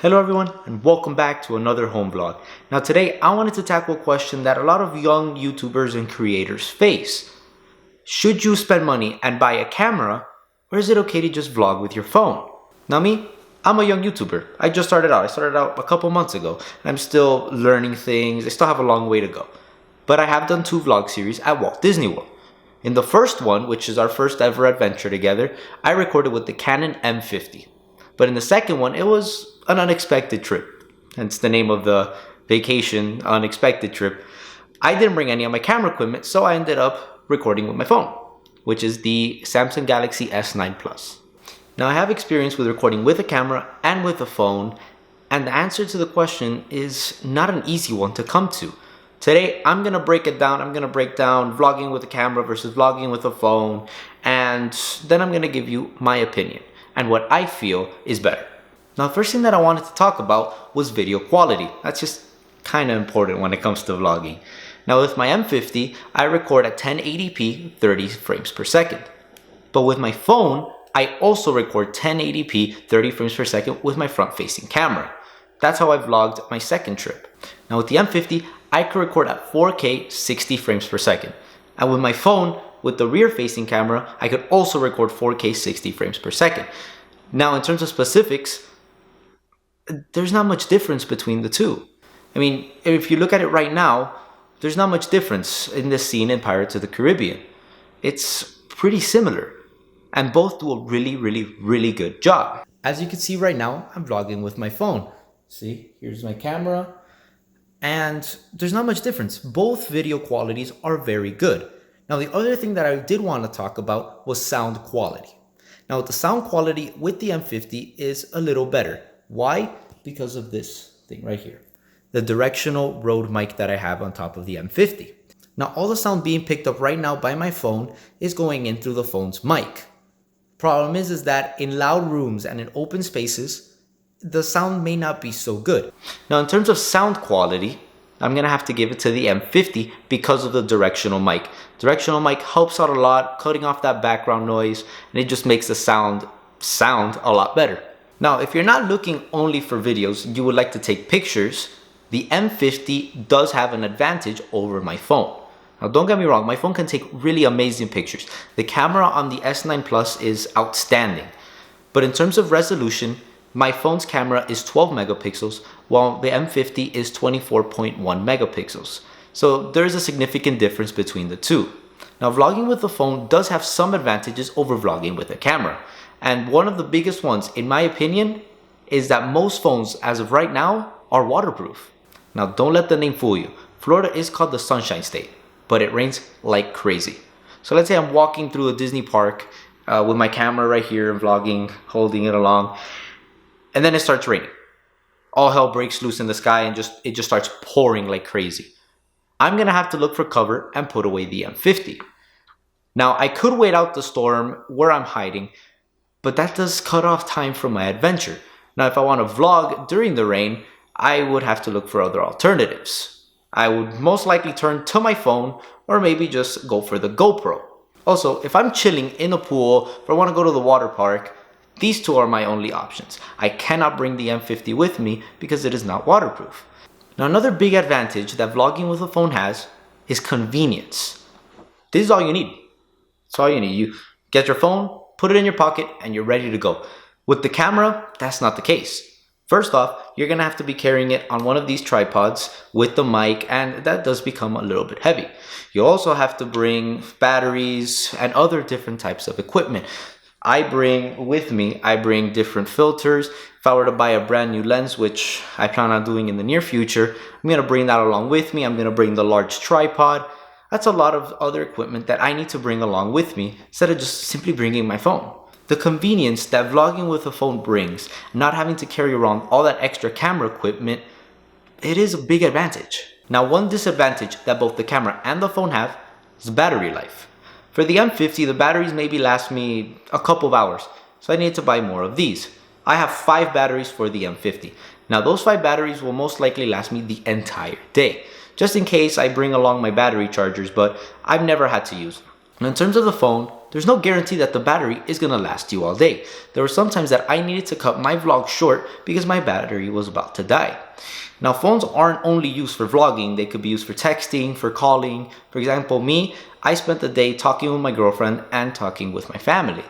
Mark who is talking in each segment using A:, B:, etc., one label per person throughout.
A: Hello everyone and welcome back to another home vlog. Now today I wanted to tackle a question that a lot of young YouTubers and creators face. Should you spend money and buy a camera, or is it okay to just vlog with your phone? Now I'm a young YouTuber. I just started out. I started out a couple months ago and I'm still learning things. I still have a long way to go. But I have done 2 vlog series at Walt Disney World. In the first one, which is our first ever adventure together, I recorded with the Canon M50. But in the second one, it was an unexpected trip. Hence the name of the vacation, unexpected trip. I didn't bring any of my camera equipment, so I ended up recording with my phone, which is the Samsung Galaxy S9 Plus. Now I have experience with recording with a camera and with a phone, and the answer to the question is not an easy one to come to. Today, I'm going to break it down. I'm going to break down vlogging with a camera versus vlogging with a phone, and then I'm going to give you my opinion and what I feel is better. Now, the first thing that I wanted to talk about was video quality. That's just kind of important when it comes to vlogging. Now, with my M50, I record at 1080p 30 frames per second. But with my phone, I also record 1080p 30 frames per second with my front-facing camera. That's how I vlogged my second trip. Now, with the M50, I can record at 4K 60 frames per second. And with my phone, with the rear-facing camera, I could also record 4K 60 frames per second. Now, in terms of specifics, there's not much difference between the two. I mean, if you look at it right now, there's not much difference in this scene in Pirates of the Caribbean. It's pretty similar, and both do a really good job. As you can see right now, I'm vlogging with my phone. See, here's my camera, and there's not much difference. Both video qualities are very good. Now, the other thing that I did want to talk about was sound quality. Now, the sound quality with the M50 is a little better. Why? Because of this thing right here, the directional Rode mic that I have on top of the M50. Now, all the sound being picked up right now by my phone is going in through the phone's mic. Problem is that in loud rooms and in open spaces, the sound may not be so good. Now, in terms of sound quality, I'm going to have to give it to the M50 because of the directional mic. Directional mic helps out a lot, cutting off that background noise, and it just makes the sound a lot better. Now, if you're not looking only for videos, you would like to take pictures, the M50 does have an advantage over my phone. Now, don't get me wrong, my phone can take really amazing pictures. The camera on the S9 Plus is outstanding. But in terms of resolution, my phone's camera is 12 megapixels, while the M50 is 24.1 megapixels. So there is a significant difference between the two. Now, vlogging with the phone does have some advantages over vlogging with a camera. And one of the biggest ones, in my opinion, is that most phones, as of right now, are waterproof. Now, don't let the name fool you. Florida is called the Sunshine State, but it rains like crazy. So let's say I'm walking through a Disney park with my camera right here and vlogging, holding it along, and then it starts raining. All hell breaks loose in the sky and it just starts pouring like crazy. I'm gonna have to look for cover and put away the M50. Now, I could wait out the storm where I'm hiding, but that does cut off time from my adventure. Now, if I want to vlog during the rain, I would have to look for other alternatives. I would most likely turn to my phone or maybe just go for the GoPro. Also, if I'm chilling in a pool or I want to go to the water park, these two are my only options. I cannot bring the M50 with me because it is not waterproof. Now, another big advantage that vlogging with a phone has is convenience. This is all you need. That's all you need. You get your phone, put it in your pocket, and you're ready to go. With the camera, that's not the case. First off, you're gonna have to be carrying it on one of these tripods with the mic, and that does become a little bit heavy. You also have to bring batteries and other different types of equipment. I bring different filters. If I were to buy a brand new lens, which I plan on doing in the near future, I'm gonna bring that along with me. I'm gonna bring the large tripod. That's a lot of other equipment that I need to bring along with me instead of just simply bringing my phone. The convenience that vlogging with a phone brings, not having to carry around all that extra camera equipment, it is a big advantage. Now, one disadvantage that both the camera and the phone have is battery life. For the M50, the batteries maybe last me a couple of hours, so I need to buy more of these. I have 5 batteries for the M50. Now, those 5 batteries will most likely last me the entire day, just in case I bring along my battery chargers, but I've never had to use them. Now, in terms of the phone, there's no guarantee that the battery is going to last you all day. There were some times that I needed to cut my vlog short because my battery was about to die. Now, phones aren't only used for vlogging. They could be used for texting, for calling. For example, me, I spent the day talking with my girlfriend and talking with my family.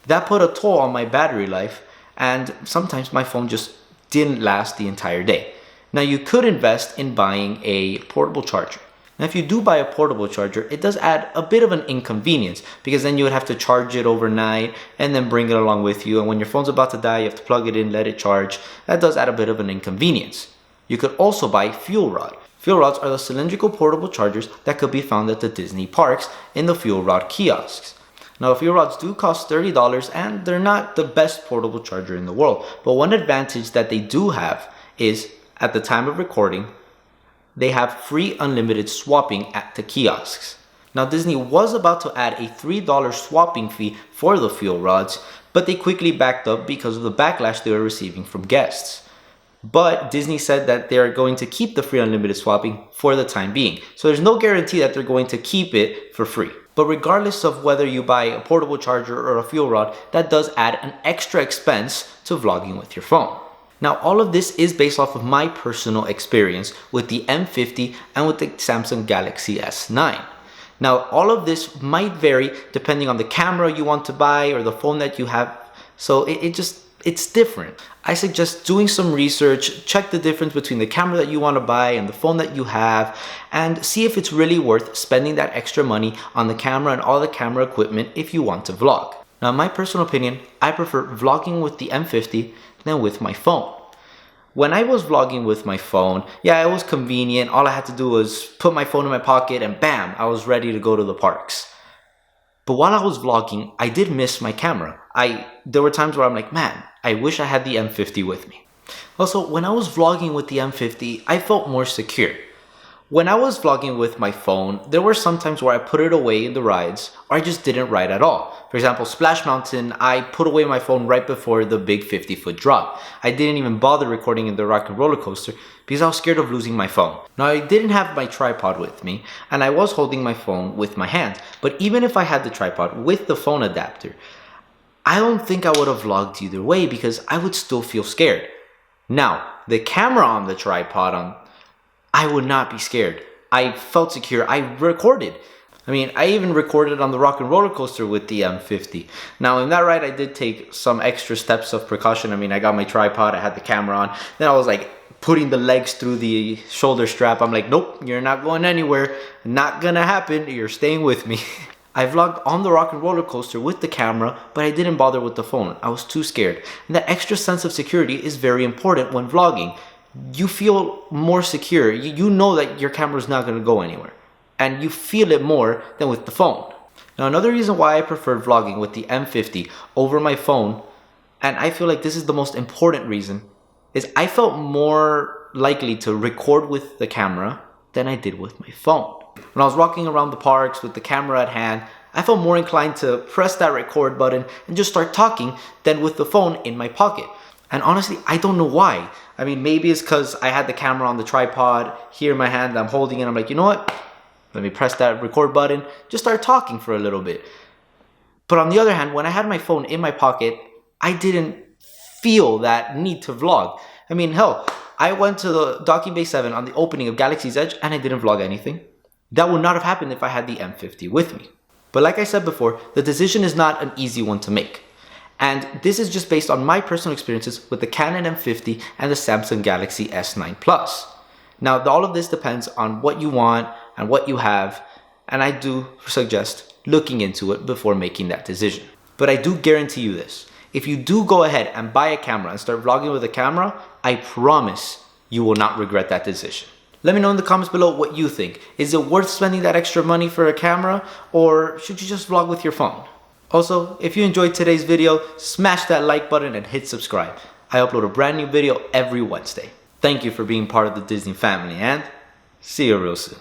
A: That put a toll on my battery life, and sometimes my phone just didn't last the entire day. Now, you could invest in buying a portable charger. Now, if you do buy a portable charger, it does add a bit of an inconvenience because then you would have to charge it overnight and then bring it along with you. And when your phone's about to die, you have to plug it in, let it charge. That does add a bit of an inconvenience. You could also buy fuel rod. Fuel rods are the cylindrical portable chargers that could be found at the Disney parks in the fuel rod kiosks. Now, fuel rods do cost $30 and they're not the best portable charger in the world. But one advantage that they do have is, at the time of recording, they have free unlimited swapping at the kiosks. Now, Disney was about to add a $3 swapping fee for the fuel rods, but they quickly backed up because of the backlash they were receiving from guests. But Disney said that they're going to keep the free unlimited swapping for the time being. So there's no guarantee that they're going to keep it for free. But regardless of whether you buy a portable charger or a fuel rod, that does add an extra expense to vlogging with your phone. Now, all of this is based off of my personal experience with the M50 and with the Samsung Galaxy S9. Now, all of this might vary depending on the camera you want to buy or the phone that you have. So it's different. I suggest doing some research, check the difference between the camera that you want to buy and the phone that you have, and see if it's really worth spending that extra money on the camera and all the camera equipment if you want to vlog. Now, in my personal opinion, I prefer vlogging with the M50 than with my phone. When I was vlogging with my phone, yeah, it was convenient. All I had to do was put my phone in my pocket and bam, I was ready to go to the parks. But while I was vlogging, I did miss my camera. There were times where I'm like, man, I wish I had the M50 with me. Also, when I was vlogging with the M50, I felt more secure. When I was vlogging with my phone, there were some times where I put it away in the rides or I just didn't ride at all. For example, Splash Mountain, I put away my phone right before the big 50-foot drop. I didn't even bother recording in the rock and roller coaster because I was scared of losing my phone. Now, I didn't have my tripod with me and I was holding my phone with my hand. But even if I had the tripod with the phone adapter, I don't think I would have vlogged either way because I would still feel scared. Now, the camera on the tripod, I would not be scared. I felt secure. I recorded. I even recorded on the rock and roller coaster with the M50. Now, in that ride, I did take some extra steps of precaution. I got my tripod, I had the camera on. Then I was like putting the legs through the shoulder strap. I'm like, nope, you're not going anywhere. Not gonna happen. You're staying with me. I vlogged on the rock and roller coaster with the camera, but I didn't bother with the phone. I was too scared. And that extra sense of security is very important when vlogging. You feel more secure. You know that your camera's not going to go anywhere. And you feel it more than with the phone. Now, another reason why I prefer vlogging with the M50 over my phone, and I feel like this is the most important reason, is I felt more likely to record with the camera than I did with my phone. When I was walking around the parks with the camera at hand, I felt more inclined to press that record button and just start talking than with the phone in my pocket. And honestly, I don't know why. Maybe it's because I had the camera on the tripod here in my hand, I'm holding it, I'm like, you know what? Let me press that record button, just start talking for a little bit. But on the other hand, when I had my phone in my pocket, I didn't feel that need to vlog. Hell, I went to the Docking Bay 7 on the opening of Galaxy's Edge and I didn't vlog anything. That would not have happened if I had the M50 with me. But like I said before, the decision is not an easy one to make. And this is just based on my personal experiences with the Canon M50 and the Samsung Galaxy S9 Plus. Now, all of this depends on what you want and what you have, and I do suggest looking into it before making that decision. But I do guarantee you this. If you do go ahead and buy a camera and start vlogging with a camera, I promise you will not regret that decision. Let me know in the comments below what you think. Is it worth spending that extra money for a camera, or should you just vlog with your phone? Also, if you enjoyed today's video, smash that like button and hit subscribe. I upload a brand new video every Wednesday. Thank you for being part of the Disney family, and see you real soon.